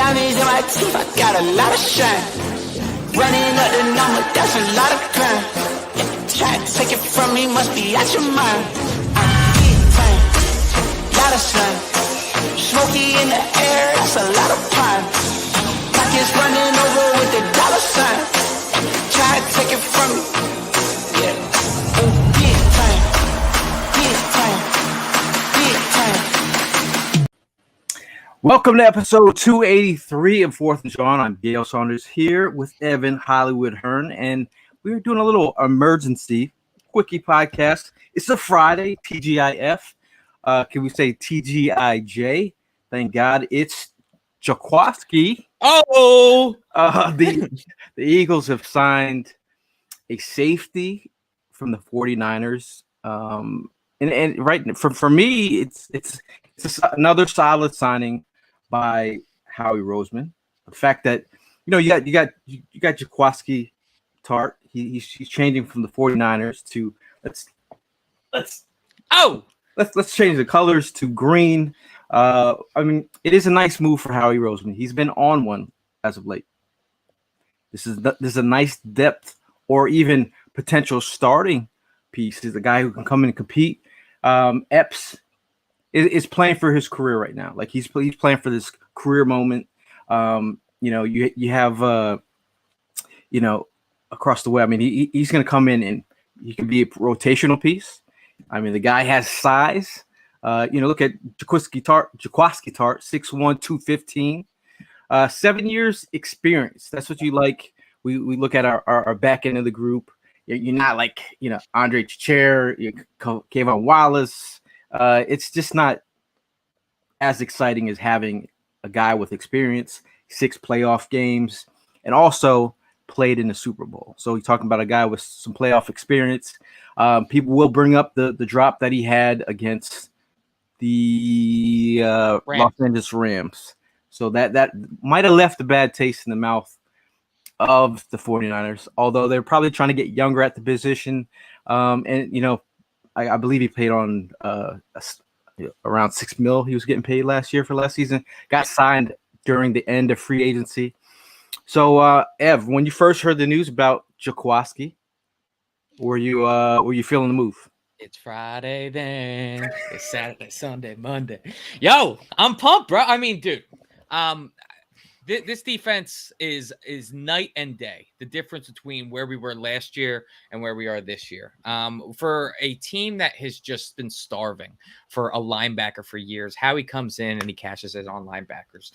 Diamonds in my teeth, I got a lot of shine. Running up the number, that's a lot of crime. Try to take it from me, must be out your mind. Big time, lot of slime. Smoky in the air, that's a lot of pine. Pockets running over with the dollar sign. Try to take it from me, yeah. Big time, big time, big time. Welcome to episode 283 of Fourth and Jawn. I'm Gail Saunders here with Evan Hollywood Hearn, and we're doing a little emergency quickie podcast. It's a Friday, TGIF. Can we say TGIJ? Thank God it's Jaquiski. The Eagles have signed a safety from the 49ers. And right for me, it's another solid signing by Howie Roseman. The fact that you got Jaquiski Tartt. He's changing from the 49ers to let's change the colors to green. I mean, it is a nice move for Howie Roseman. He's been on one as of late. This is a nice depth or even potential starting piece. He's a guy who can come in and compete. Epps is playing for his career right now. Like he's playing for this career moment. You have across the way. I mean, he's going to come in and he can be a rotational piece. I mean, the guy has size. Look at Jaquiski Tartt, 6'1", 215, 7 years experience. That's what you like. We look at our back end of the group. You're not like, Andre Chair, Kayvon Wallace. It's just not as exciting as having a guy with experience, 6 playoff games, and also played in the Super Bowl. So you're talking about a guy with some playoff experience. People will bring up the drop that he had against the Los Angeles Rams. So that might have left a bad taste in the mouth of the 49ers, although they're probably trying to get younger at the position. I believe he paid on around $6 million. He was getting paid last season. Got signed during the end of free agency. So, Ev, when you first heard the news about Jaquiski, were you feeling the move? It's Friday then. It's Saturday, Sunday, Monday. Yo, I'm pumped, bro. I mean, dude, this defense is night and day. The difference between where we were last year and where we are this year. For a team that has just been starving for a linebacker for years, Howie comes in and he cashes it on linebackers.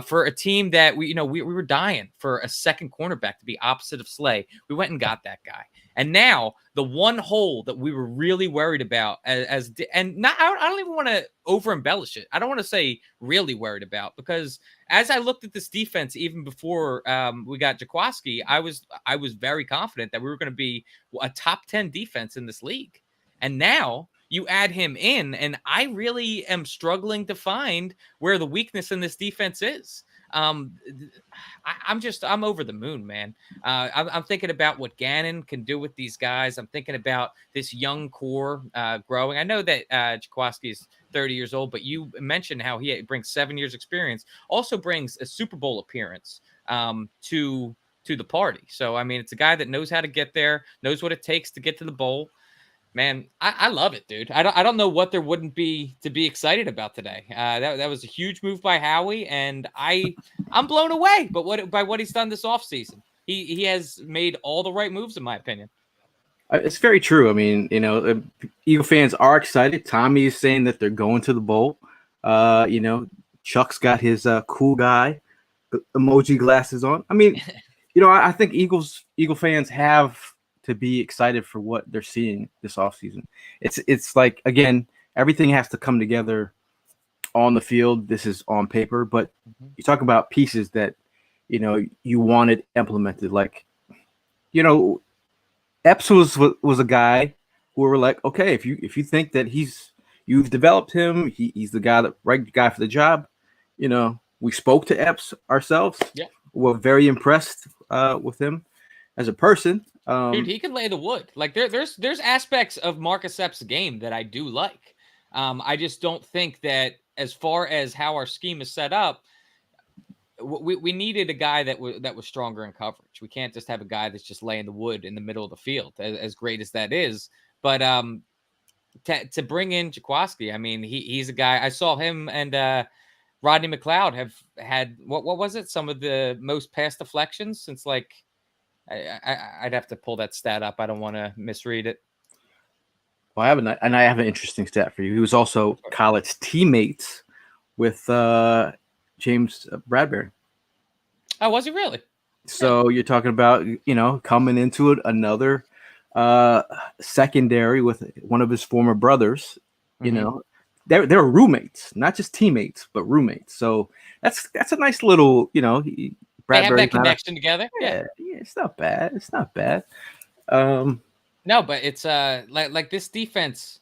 For a team that we were dying for a second cornerback to be opposite of Slay, we went and got that guy. And now the one hole that we were really worried about I don't even want to over embellish it. I don't want to say really worried about, because as I looked at this defense, even before we got Jaquiski, I was very confident that we were going to be a top 10 defense in this league. And now you add him in, and I really am struggling to find where the weakness in this defense is. I'm over the moon, man. I'm thinking about what Gannon can do with these guys. I'm thinking about this young core growing. I know that Jaquiski is 30 years old, but you mentioned how he brings 7 years experience, also brings a Super Bowl appearance to the party. So, I mean, it's a guy that knows how to get there, knows what it takes to get to the bowl. Man, I love it, dude. I don't know what there wouldn't be to be excited about today. That was a huge move by Howie, and I'm blown away by what he's done this offseason. He has made all the right moves, in my opinion. It's very true. I mean, Eagle fans are excited. Tommy is saying that they're going to the bowl. Chuck's got his cool guy emoji glasses on. I mean, I think Eagle fans have to be excited for what they're seeing this offseason. It's like, again, everything has to come together on the field. This is on paper, but you talk about pieces that, you wanted implemented. Like, Epps was a guy who were like, okay, if you think that you've developed him, he's the right guy for the job. We spoke to Epps ourselves. Yeah. We're very impressed with him as a person. Dude, he can lay the wood. Like there's aspects of Marcus Epps' game that I do like. I just don't think that, as far as how our scheme is set up, we needed a guy that was stronger in coverage. We can't just have a guy that's just laying the wood in the middle of the field, as great as that is. But to bring in Jaquiski, I mean, he's a guy. I saw him and Rodney McLeod have had what was it? Some of the most pass deflections since like I'd have to pull that stat up. I don't want to misread it. Well, I have an interesting stat for you. He was also college teammates with James Bradberry. Oh, was he really? So you're talking about, coming into it another secondary with one of his former brothers. They're roommates, not just teammates, but roommates. So that's a nice little, they have that connection together. Yeah, it's not bad. It's not bad. No, but it's like this defense.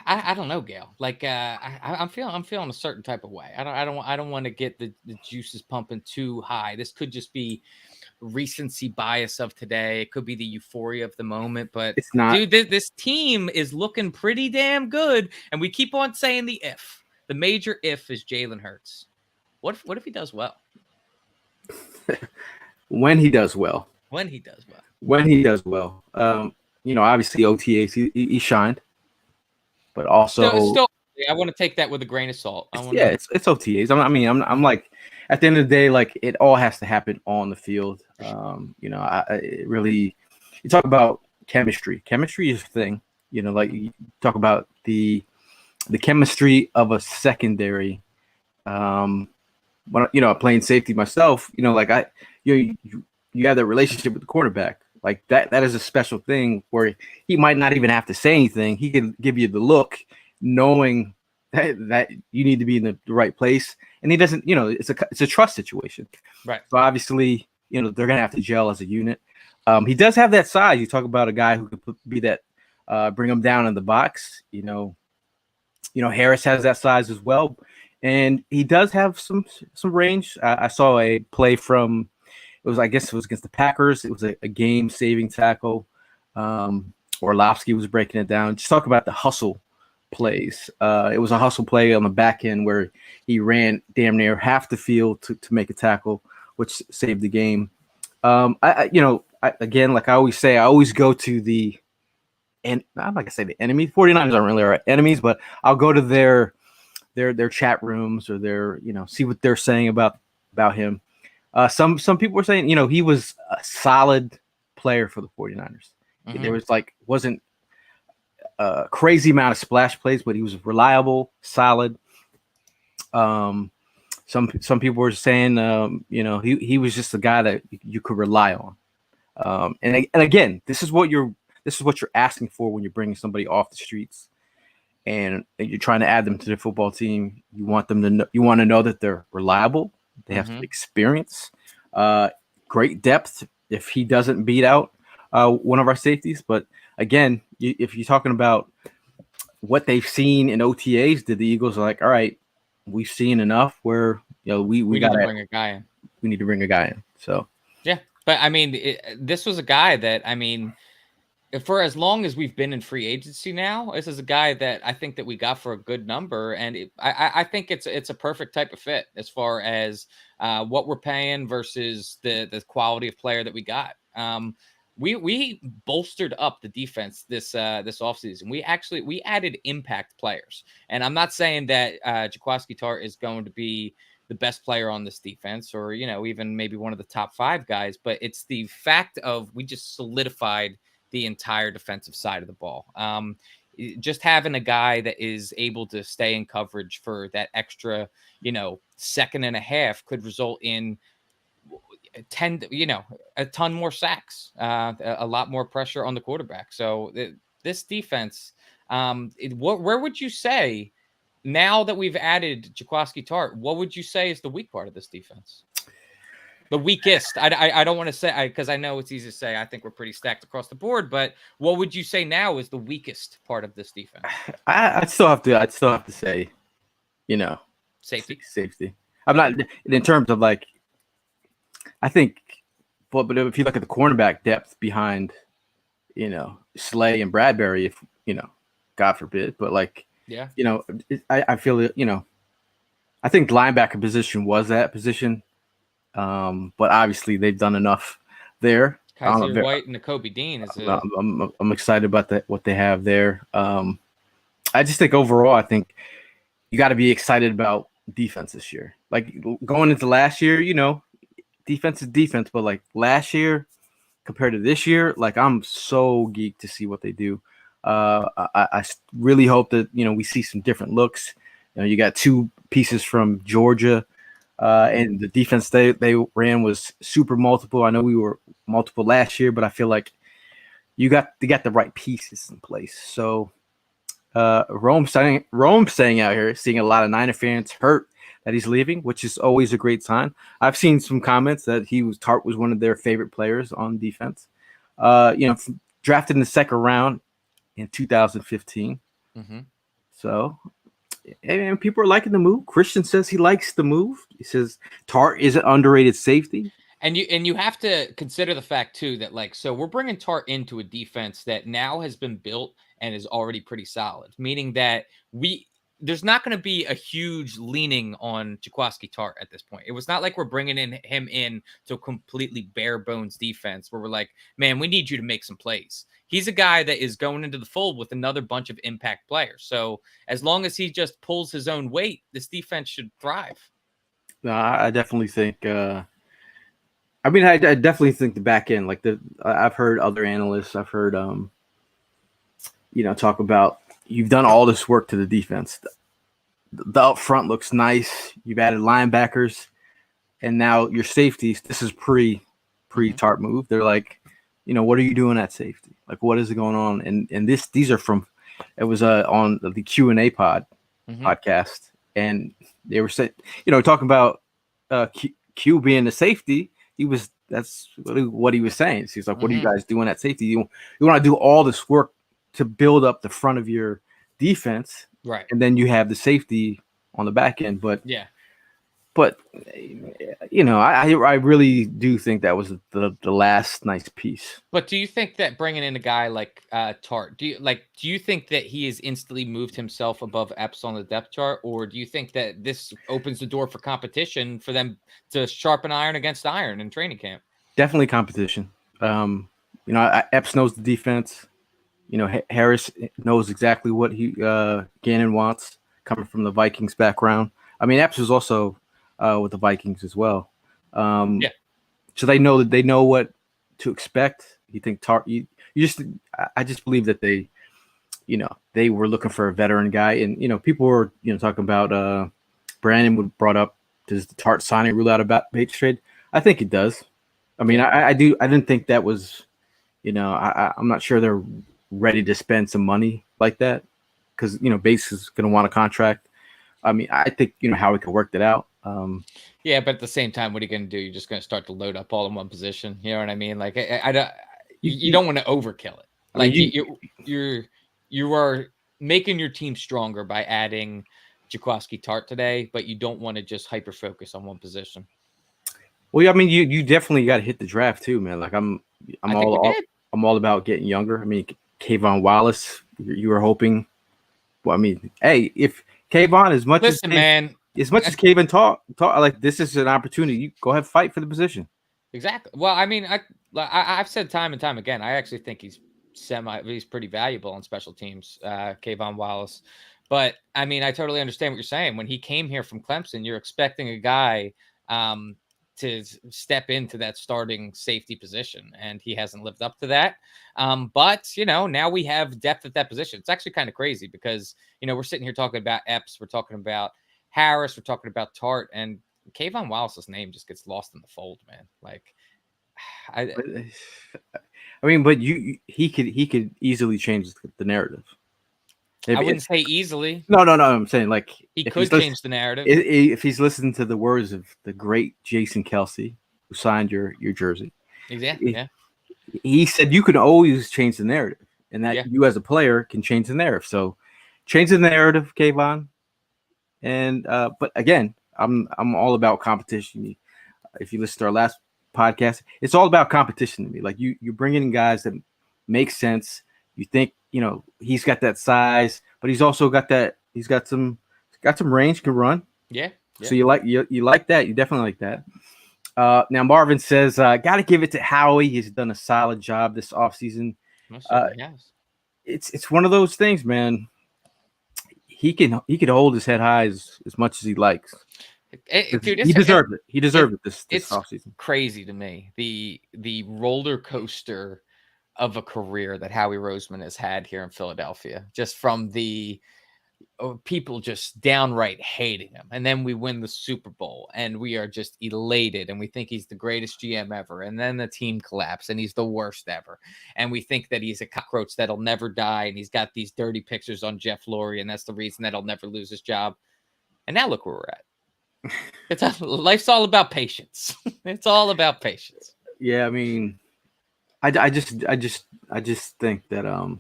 I don't know, Gail. Like I'm feeling a certain type of way. I don't want to get the juices pumping too high. This could just be recency bias of today. It could be the euphoria of the moment, but it's not. Dude, this team is looking pretty damn good, and we keep on saying the if. The major if is Jalen Hurts. What if he does well? When he does well. Obviously OTAs he shined, but also still I want to take that with a grain of salt. It's OTAs. I'm like, at the end of the day, like, it all has to happen on the field. It really, you talk about chemistry. Chemistry is a thing. Like you talk about the chemistry of a secondary. When playing safety myself, like you have that relationship with the quarterback. Like that is a special thing where he might not even have to say anything. He can give you the look, knowing that you need to be in the right place. And he doesn't, it's a trust situation. Right. So obviously, they're going to have to gel as a unit. He does have that size. You talk about a guy who could be that, bring him down in the box. Harris has that size as well. And he does have some range. I saw a play from, I guess it was against the Packers. It was a game-saving tackle. Orlovsky was breaking it down. Just talk about the hustle plays. It was a hustle play on the back end where he ran damn near half the field to make a tackle, which saved the game. Again, like I always say, I always go to the, and I'm not gonna say the enemy. 49ers aren't really our enemies, but I'll go to their chat rooms or their, see what they're saying about him. Some people were saying, he was a solid player for the 49ers. Mm-hmm. There was wasn't a crazy amount of splash plays, but he was reliable, solid. Some people were saying, he was just a guy that you could rely on. And again, this is what you're asking for when you're bringing somebody off the streets and you're trying to add them to the football team. You want them to know, you want to know that they're reliable. They have some experience, great depth. If he doesn't beat out one of our safeties, but again, if you're talking about what they've seen in OTAs, the Eagles are like, all right, we've seen enough where we got to bring a guy in. We need to bring a guy in. So yeah, but I mean, this was a guy that for as long as we've been in free agency now, this is a guy that I think that we got for a good number, and I think it's a perfect type of fit as far as what we're paying versus the quality of player that we got. We bolstered up the defense this offseason. We added impact players, and I'm not saying that Jaquiski Tartt is going to be the best player on this defense, or even maybe one of the top 5 guys, but it's the fact of we just solidified the entire defensive side of the ball. Just having a guy that is able to stay in coverage for that extra, second and a half could result in a ton more sacks, a lot more pressure on the quarterback. So this defense, where would you say, now that we've added Jaquiski Tartt, what would you say is the weak part of this defense? The weakest. I don't want to say, because I know it's easy to say. I think we're pretty stacked across the board. But what would you say now is the weakest part of this defense? I'd still have to say, safety. I'm not in terms of I think, but if you look at the cornerback depth behind, Slay and Bradberry, if God forbid, but I feel that I think linebacker position was that position, but obviously they've done enough there. Kaiser White and Nakobe Dean is. I'm excited about that, what they have there. I just think overall, I think you got to be excited about defense this year. Like going into last year, defense is defense, but like last year compared to this year, like I'm so geeked to see what they do. I really hope that we see some different looks. You got two pieces from Georgia, and the defense they ran was super multiple. I know we were multiple last year, but I feel like they got the right pieces in place. So Rome saying out here, seeing a lot of Niner fans hurt that he's leaving, which is always a great sign. I've seen some comments that Tartt was one of their favorite players on defense. Drafted in the second round in 2015. Mm-hmm. So, and people are liking the move. Christian says he likes the move. He says Tartt is an underrated safety. And you have to consider the fact too that so we're bringing Tartt into a defense that now has been built and is already pretty solid, meaning that there's not going to be a huge leaning on Jaquiski Tartt at this point. It was not like we're bringing him in to a completely bare bones defense where we're like, man, we need you to make some plays. He's a guy that is going into the fold with another bunch of impact players. So as long as he just pulls his own weight, this defense should thrive. No, I definitely think. I definitely think the back end, I've heard other analysts, I've heard, talk about you've done all this work to the defense. The up front looks nice. You've added linebackers, and now your safeties. This is pre-Tartt move. They're like, what are you doing at safety? Like, what is going on? And these are from. It was on the Q&A podcast, and they were saying, talking about Q being the safety. That's what he was saying. So he's like, what are you guys doing at safety? You want to do all this work to build up the front of your defense, right? And then you have the safety on the back end. But I really do think that was the last nice piece. But do you think that bringing in a guy like Tartt, do you think that he has instantly moved himself above Epps on the depth chart, or do you think that this opens the door for competition for them to sharpen iron against iron in training camp? Definitely competition. Epps knows the defense. Harris knows exactly what Gannon wants, coming from the Vikings background. I mean, Epps was also with the Vikings as well. So they know what to expect. You think Tartt? I just believe that they were looking for a veteran guy, and people were talking about Brandon would brought up, does the Tartt signing rule out about Bates trade? I think it does. I mean, I do. I didn't think that was, I'm not sure they're ready to spend some money like that because Bates is going to want a contract. I mean, I think Howie could work that out. Yeah, but at the same time, what are you going to do? You're just going to start to load up all in one position. You know what I mean? Like, you don't want to overkill it. Like, you are making your team stronger by adding Jaquiski Tartt today, but you don't want to just hyper focus on one position. Well, I mean, you definitely got to hit the draft too, man. Like, I'm all about getting younger. I mean, Kayvon Wallace, you were hoping. Well, I mean, hey, if Kayvon, as much as Kayvon talk, like, this is an opportunity. You go ahead, fight for the position. Exactly. Well, I mean, I've said time and time again, I actually think he's pretty valuable on special teams, Kayvon Wallace. But I mean, I totally understand what you're saying. When he came here from Clemson, you're expecting a guy to step into that starting safety position, and he hasn't lived up to that. But now we have depth at that position. It's actually kind of crazy because we're sitting here talking about Epps, we're talking about Harris, we're talking about Tartt, and Kayvon Wallace's name just gets lost in the fold, man. Like, I mean, but he could easily change the narrative. I wouldn't say easily. No. I'm saying, like, he could change the narrative if he's listening to the words of the great Jason Kelsey, who signed your jersey. Exactly. Yeah. He said you can always change the narrative, and that you as a player can change the narrative. So, change the narrative, Kayvon. And but again, I'm all about competition. If you listen to our last podcast, it's all about competition to me. Like, you bring in guys that make sense. You think he's got that size, but he's also got that. He's got some range, can run. Yeah. Yeah. So you like that. You definitely like that. Now Marvin says, got to give it to Howie. He's done a solid job this offseason. It's one of those things, man. He could hold his head high as much as he likes. Dude, he deserved it. He deserved it this offseason. Crazy to me, the roller coaster of a career that Howie Roseman has had here in Philadelphia, just from the people just downright hating him, and then we win the Super Bowl and we are just elated and we think he's the greatest GM ever, and then the team collapsed and he's the worst ever, and we think that he's a cockroach that'll never die, and he's got these dirty pictures on Jeff Lurie, and that's the reason that he'll never lose his job. And now look where we're at. Life's all about patience. It's all about patience. Yeah, I mean, I just think that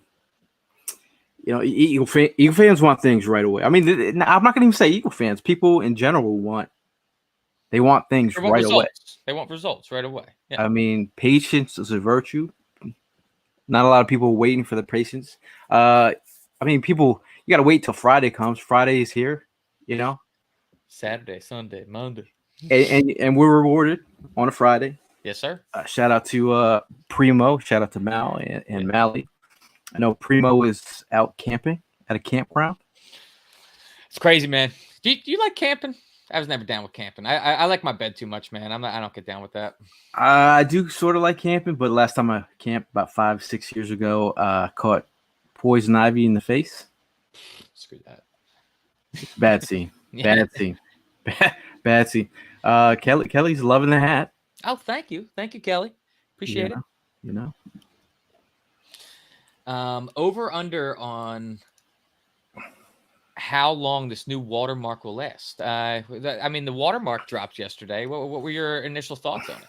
Eagle fans want things right away. I mean, I'm not going to even say Eagle fans. People in general want things right away. They want results right away. Yeah. I mean, patience is a virtue. Not a lot of people waiting for the patience. I mean, you got to wait till Friday comes. Friday is here, Saturday, Sunday, Monday. And we're rewarded on a Friday. Yes, sir. Shout out to Primo. Shout out to Mal and Mally. I know Primo is out camping at a campground. It's crazy, man. Do you like camping? I was never down with camping. I like my bed too much, man. I don't get down with that. I do sort of like camping, but last time I camped about 5-6 years ago, caught poison ivy in the face. Screw that. Bad scene. Bad scene. Bad scene. Kelly's loving the hat. Oh, thank you, Kelly. Appreciate it. Over under on how long this new watermark will last. I mean, the watermark dropped yesterday. What were your initial thoughts on it?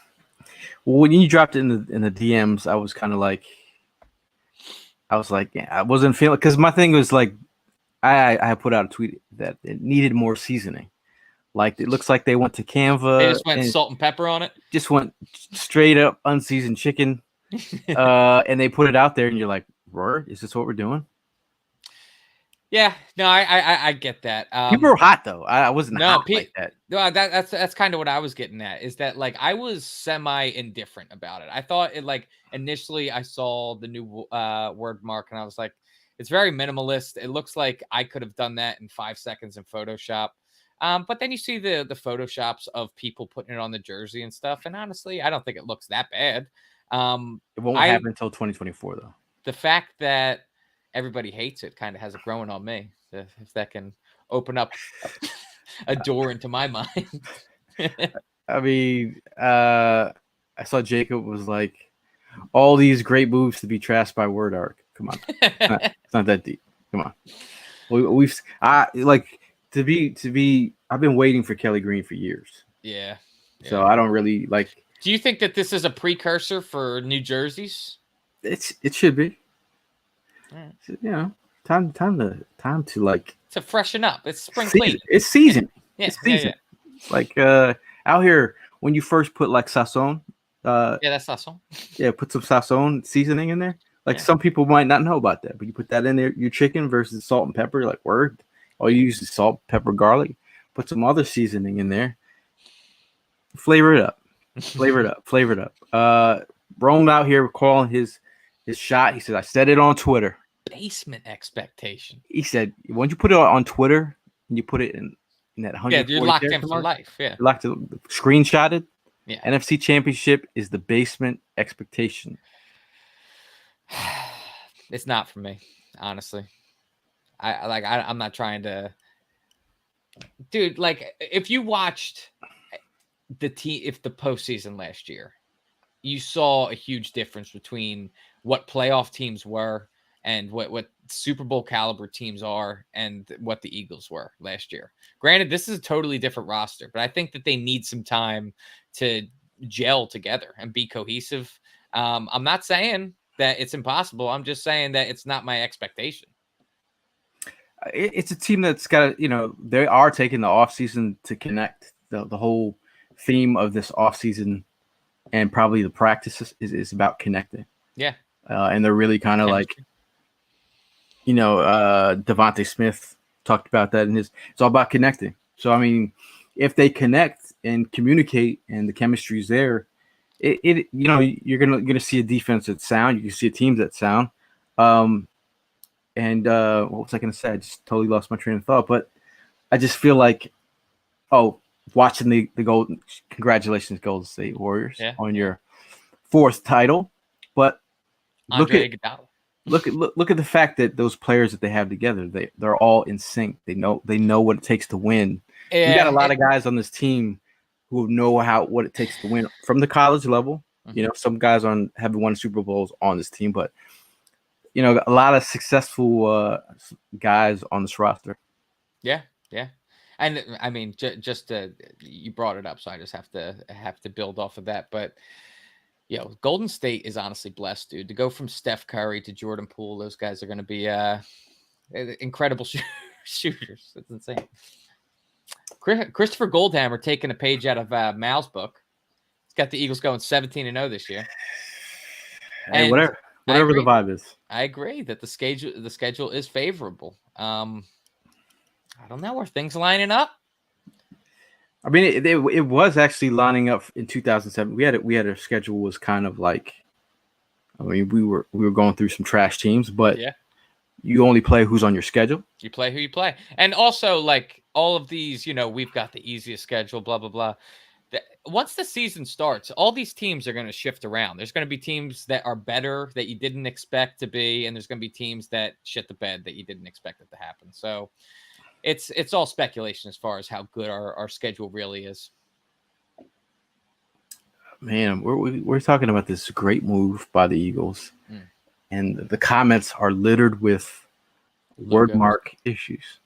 Well, when you dropped it in the DMs, I was kind of like, yeah, I wasn't feeling, because my thing was like, I put out a tweet that it needed more seasoning. Like, it looks like they went to Canva. They just went salt and pepper on it. Just went straight up unseasoned chicken, and they put it out there, and you're like, "Word, is this what we're doing?" Yeah, no, I get that. People were hot though. I wasn't hot like that. No, that's kind of what I was getting at. Is that, like, I was semi indifferent about it. I thought it, like, initially I saw the new word mark and I was like, it's very minimalist. It looks like I could have done that in 5 seconds in Photoshop. But then you see the Photoshops of people putting it on the jersey and stuff, and honestly, I don't think it looks that bad. It won't happen until 2024 though. The fact that everybody hates it kind of has it growing on me. If that can open up a door into my mind. I mean, I saw Jacob was like, all these great moves to be trashed by word art. Come on, it's not that deep. Come on, I've been waiting for Kelly Green for years. Yeah. So I don't really like. Do you think that this is a precursor for new jerseys? It should be. Time to like to freshen up. It's spring clean. It's season. Yeah, it's season. Yeah. Like out here when you first put like sazon. That's sazon. Yeah, put some sazon seasoning in there. Like some people might not know about that, but you put that in there. Your chicken versus salt and pepper. Like word. All you use is salt, pepper, garlic. Put some other seasoning in there. Flavor it up. Flavor it up. Rome out here calling his shot. He said, I said it on Twitter. Basement expectation. He said, once you put it on Twitter and you put it in that 100. Yeah, you're locked in for life. Yeah. You're locked to screenshotted. Yeah. NFC Championship is the basement expectation. It's not for me, honestly. I'm not trying to, dude. Like, if you watched the postseason last year, you saw a huge difference between what playoff teams were and what Super Bowl caliber teams are and what the Eagles were last year. Granted, this is a totally different roster, but I think that they need some time to gel together and be cohesive. I'm not saying that it's impossible. I'm just saying that it's not my expectation. It's a team that's got, they are taking the offseason to connect. The whole theme of this offseason and probably the practice is about connecting. Yeah. And they're really kind of like, Devontae Smith talked about that, and it's all about connecting. So, I mean, if they connect and communicate and the chemistry is there, you're gonna see a defense that's sound. You can see a team that's sound. And what was I gonna say? I just totally lost my train of thought. But I just feel like, watching the Golden, congratulations, Golden State Warriors, on your 4th title. But look at the fact that those players that they have together, they're all in sync. They know what it takes to win. Yeah, we got a lot of guys on this team who know what it takes to win from the college level. Mm-hmm. Some guys haven't won Super Bowls on this team, but a lot of successful guys on this roster. Yeah. And I mean, just you brought it up, so I just have to build off of that. But Golden State is honestly blessed, dude. To go from Steph Curry to Jordan Poole, those guys are going to be incredible shooters. It's insane. Christopher Goldhammer taking a page out of Mal's book. He's got the Eagles going 17-0 this year. Hey, whatever the vibe is. I agree that the schedule is favorable. I don't know, are things lining up? I mean, it was actually lining up in 2007. We had a schedule was kind of like, I mean, we were going through some trash teams, but you only play who's on your schedule. You play who you play, and also like all of these, we've got the easiest schedule, blah blah blah. Once the season starts, all these teams are going to shift around. There's going to be teams that are better that you didn't expect to be, and there's going to be teams that shit the bed that you didn't expect it to happen. So it's all speculation as far as how good our schedule really is. Man, we're talking about this great move by the Eagles, and the comments are littered with word mark issues.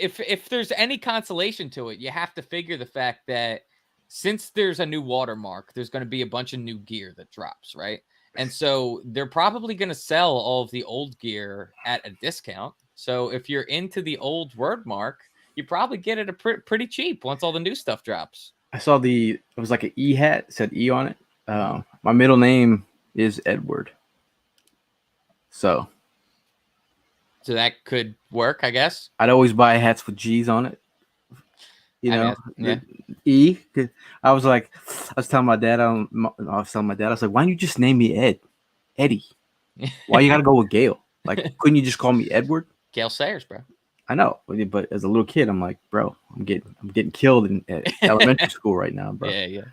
If there's any consolation to it, you have to figure the fact that since there's a new watermark, there's going to be a bunch of new gear that drops, right? And so they're probably going to sell all of the old gear at a discount. So if you're into the old word mark, you probably get it pretty cheap once all the new stuff drops. I saw it was like an E hat, it said E on it. My middle name is Edward. So that could work, I guess. I'd always buy hats with G's on it. E. I was telling my dad, I was like, why don't you just name me Eddie? Why you gotta go with Gail? Like, couldn't you just call me Edward? Gail Sayers, bro. I know, but as a little kid, I'm like, bro, I'm getting killed in elementary school right now, bro. Yeah.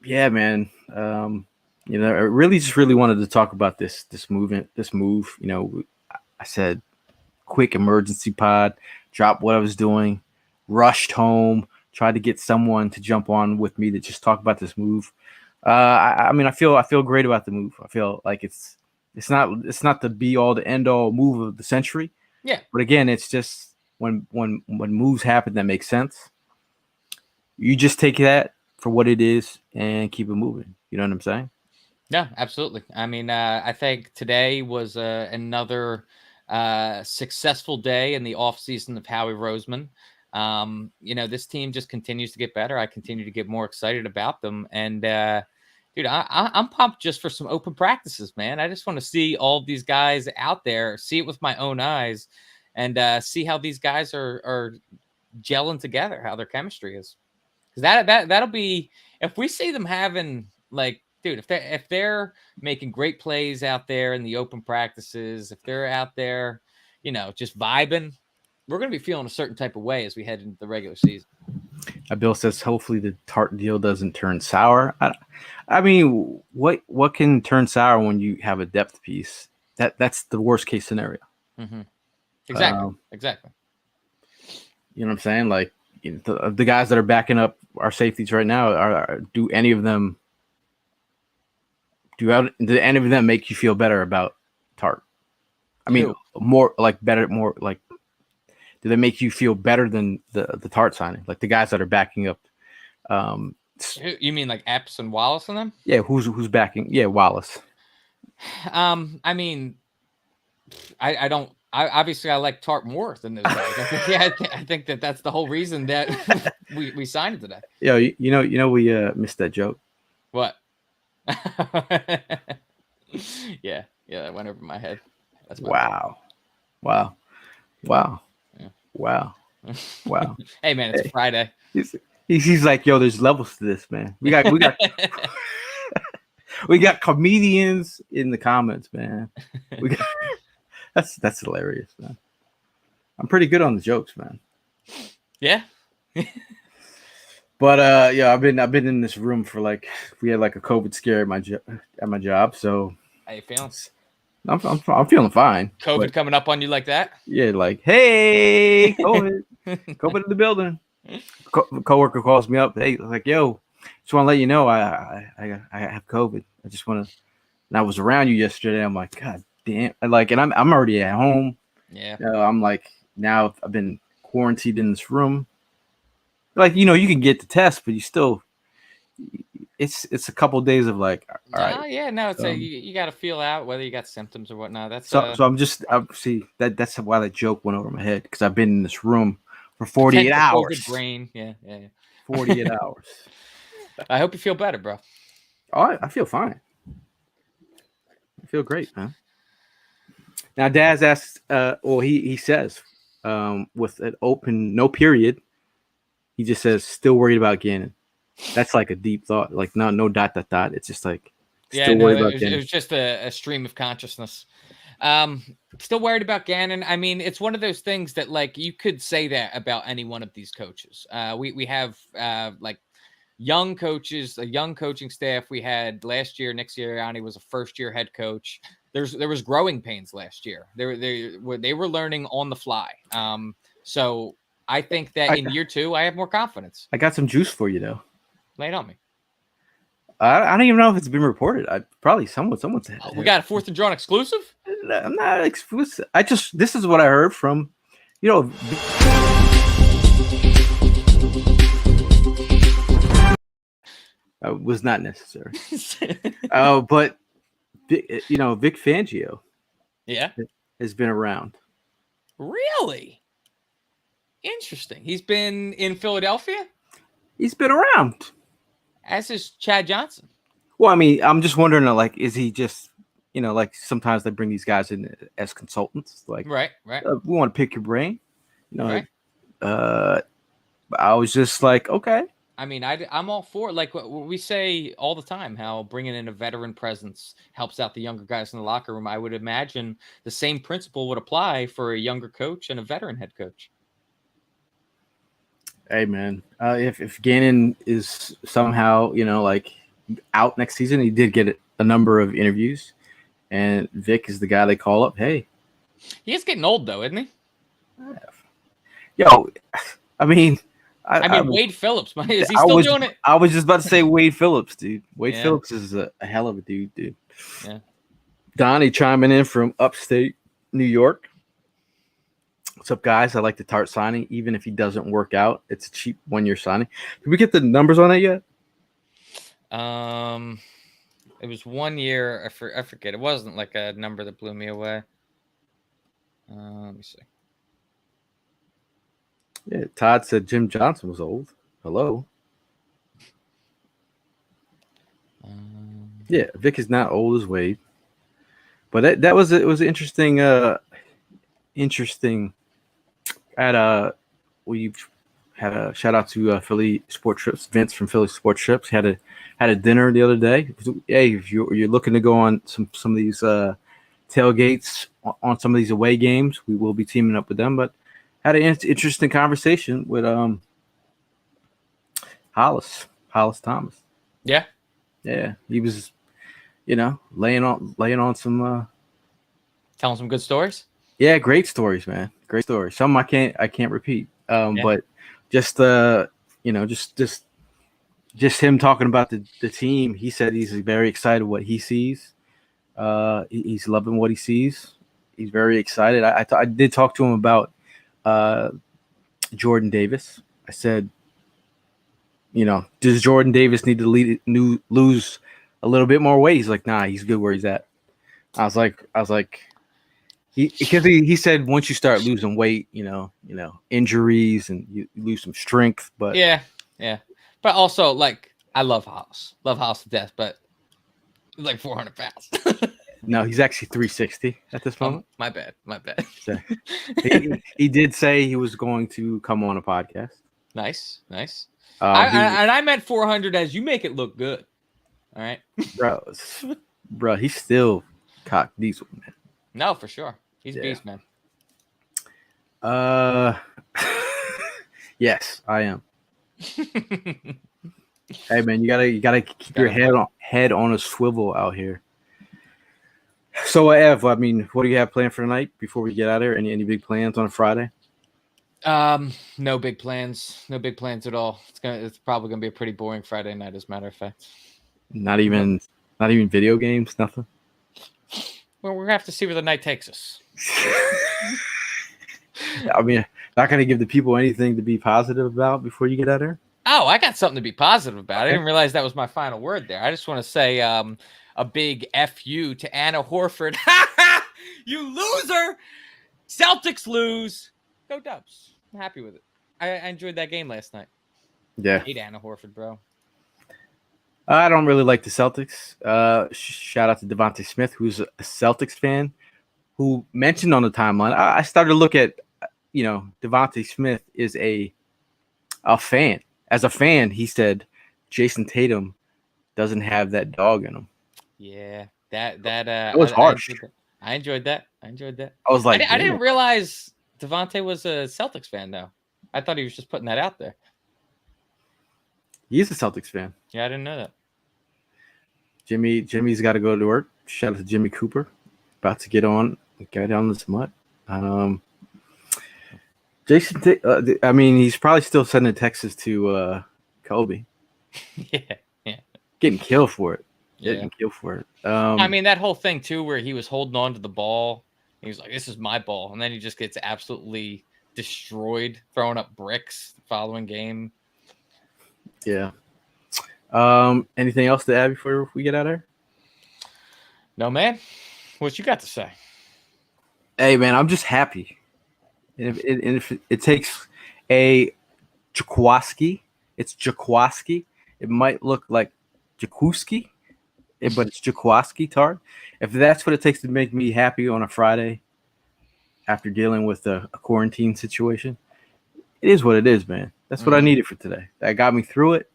Yeah, man. I really wanted to talk about this move. I said, quick emergency pod, dropped what I was doing, rushed home, tried to get someone to jump on with me to just talk about this move. I feel great about the move. I feel like it's not the be all the end all move of the century. Yeah. But again, it's just when moves happen that make sense, you just take that for what it is and keep it moving. You know what I'm saying? Yeah, absolutely. I mean, I think today was another successful day in the offseason of Howie Roseman. This team just continues to get better. I continue to get more excited about them. And, dude, I'm pumped just for some open practices, man. I just want to see all these guys out there, see it with my own eyes, and see how these guys are gelling together, how their chemistry is. Because that'll be, if we see them having, like, dude, if they're making great plays out there in the open practices, if they're out there, just vibing, we're going to be feeling a certain type of way as we head into the regular season. Bill says, hopefully the Tartt deal doesn't turn sour. I mean, what can turn sour when you have a depth piece? That's the worst case scenario. Mm-hmm. Exactly. You know what I'm saying? Like, the guys that are backing up our safeties right now, do any of them make you feel better about Tartt? I mean, do they make you feel better than the Tartt signing? Like the guys that are backing up. You mean like Epps and Wallace and them? Yeah, who's backing? Yeah, Wallace. I mean, I don't. Obviously I like Tartt more than those guys. I think that's the whole reason that we signed it today. Yeah, we missed that joke. What? Yeah, that went over my head. That's my brother. Wow. Yeah. Wow. Hey man, it's Friday. He's like, yo, there's levels to this, man. We got we got comedians in the comments, man. That's hilarious, man. I'm pretty good on the jokes, man. Yeah. But yeah, I've been in this room for we had a COVID scare at my job, so how you feeling? I'm feeling fine. COVID coming up on you like that? Yeah, hey, COVID in the building. Coworker calls me up. Hey, like, yo, just want to let you know I have COVID. I just want to. And I was around you yesterday. I'm like, God damn. And I'm already at home. Yeah. I'm like, now I've been quarantined in this room. You can get the test, but you still, it's a couple days of all right. Yeah, no, it's you got to feel out whether you got symptoms or whatnot. That's so I'm see that's why that joke went over my head, because I've been in this room for 48 hours. Brain, yeah. 48 hours. I hope you feel better, bro. Oh, I feel fine. I feel great, man. Now, Daz asks, he says, with an open, no period, he just says, still worried about Gannon. That's like a deep thought. No ... It's just still worried about Gannon. It was just a stream of consciousness. Still worried about Gannon. I mean, it's one of those things that you could say that about any one of these coaches. We have young coaches, a young coaching staff. We had last year, Nick Sirianni was a first-year head coach. There was growing pains last year. They were learning on the fly. So I think that in year 2, I have more confidence. I got some juice for you, though. Lay it on me. I don't even know if it's been reported. Probably someone's had. We got a fourth and drawn exclusive? I'm not exclusive. This is what I heard from, was not necessary. But Vic Fangio, has been around. Really? Interesting. He's been in Philadelphia? He's been around. As is Chad Johnson. Well, I mean, I'm just wondering, is he just, sometimes they bring these guys in as consultants, right. We want to pick your brain, Right. I was just like, okay. I mean, I'm all for it. We say all the time, how bringing in a veteran presence helps out the younger guys in the locker room. I would imagine the same principle would apply for a younger coach and a veteran head coach. Hey, man, if Gannon is somehow, out next season, he did get a number of interviews, and Vic is the guy they call up. Hey, he is getting old, though, isn't he? Yo, I mean, Wade Phillips, is he still doing it? I was just about to say Wade Phillips, dude. Wade Phillips is a hell of a dude. Yeah. Donnie chiming in from upstate New York. What's up, guys? I like the Tartt signing. Even if he doesn't work out, it's a cheap 1-year signing. Did we get the numbers on that yet? It was 1 year. I forget. It wasn't like a number that blew me away. Let me see. Yeah, Todd said Jim Johnson was old. Hello. Yeah, Vic is not old as Wade. But it was interesting. Interesting. We've had a shout out to Philly Sport Trips. Vince from Philly Sport Trips had a dinner the other day. Hey, if you're looking to go on some of these tailgates on some of these away games, we will be teaming up with them. But had an interesting conversation with Hollis Thomas. Yeah, he was, laying on some, telling some good stories. Yeah, great stories, man. Great stories. Some I can't repeat. But just just him talking about the team. He said he's very excited what he sees. He's loving what he sees. He's very excited. I did talk to him about Jordan Davis. I said, does Jordan Davis need to lose a little bit more weight? He's like, nah, he's good where he's at. I was like, because he said once you start losing weight, injuries and you lose some strength. But yeah. But also, I love Hollis to death, but 400 pounds. No, he's actually 360 at this moment. My bad. So, he did say he was going to come on a podcast. Nice. I meant 400 as you make it look good. All right, bro, he's still cock diesel, man. No, for sure, he's a beast, man. Yes, I am. Hey, man, you gotta keep your head on a swivel out here. So, Ev, I mean, what do you have planned for tonight before we get out of here? Any big plans on a Friday? No big plans. No big plans at all. It's probably gonna be a pretty boring Friday night, as a matter of fact. Not even video games, nothing. Well, we're gonna have to see where the night takes us. I mean, not gonna give the people anything to be positive about before you get out there. Oh, I got something to be positive about. I didn't realize that was my final word there. I just want to say a big F-U to Anna Horford. You loser! Celtics lose. Go Dubs. I'm happy with it. I enjoyed that game last night. Yeah. I hate Anna Horford, bro. I don't really like the Celtics. Shout out to Devontae Smith, who's a Celtics fan, who mentioned on the timeline. I started to look at, Devontae Smith is a fan. As a fan, he said Jason Tatum doesn't have that dog in him. Yeah, that was harsh. I enjoyed that. I was like, I didn't realize Devontae was a Celtics fan, though. I thought he was just putting that out there. He's a Celtics fan. Yeah, I didn't know that. Jimmy's got to go to work. Shout out to Jimmy Cooper, about to get on this mutt. Jason, I mean, he's probably still sending Texas to Kobe. Yeah, getting killed for it. I mean, that whole thing too, where he was holding on to the ball. He was like, "This is my ball," and then he just gets absolutely destroyed, throwing up bricks the following game. Yeah. Anything else to add before we get out of here? No, man. What you got to say? Hey, man, I'm just happy. And if it takes a Jaquiski, it's Jaquiski. It might look like Jaquiski, but it's Jaquiski Tartt. If that's what it takes to make me happy on a Friday after dealing with a quarantine situation, it is what it is, man. That's what I needed for today. That got me through it.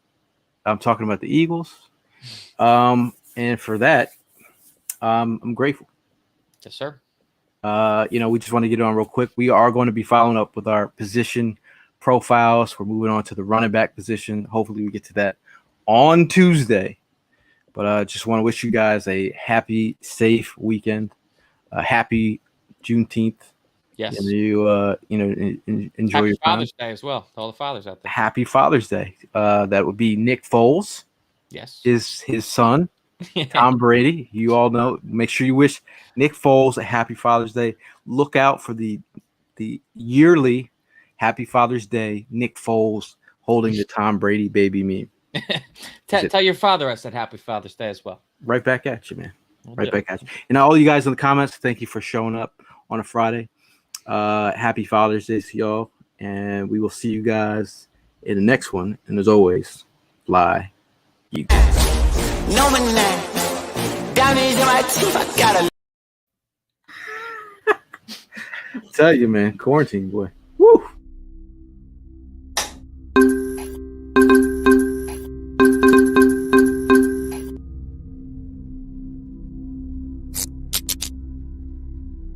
I'm talking about the Eagles. And for that, I'm grateful. Yes, sir. We just want to get on real quick. We are going to be following up with our position profiles. We're moving on to the running back position. Hopefully we get to that on Tuesday. But I just want to wish you guys a happy, safe weekend. Happy Juneteenth. Yes. And you, enjoy happy your Father's time. Day as well. To all the fathers out there. Happy Father's Day. That would be Nick Foles. Yes. Is his son. Tom Brady, you all know. Make sure you wish Nick Foles a happy Father's Day. Look out for the yearly Happy Father's Day Nick Foles holding the Tom Brady baby meme. Tell your father I said Happy Father's Day as well. Right back at you, man. Right back at you. And all you guys in the comments, thank you for showing up on a Friday. Happy Father's Day to y'all, and we will see you guys in the next one. And as always, fly you. No man, diamonds in my teeth. I gotta tell you, man, quarantine boy.